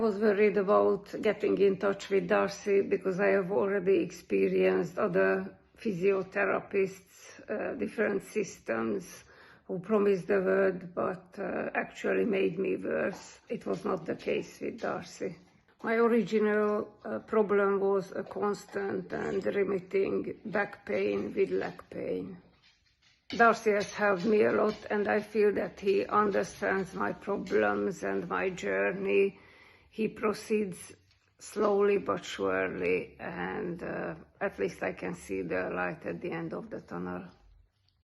I was worried about getting in touch with Darcy because I have already experienced other physiotherapists, different systems, who promised the world but actually made me worse. It was not the case with Darcy. My original problem was a constant and remitting back pain with leg pain. Darcy has helped me a lot, and I feel that he understands my problems and my journey. He proceeds slowly but surely, and at least I can see the light at the end of the tunnel.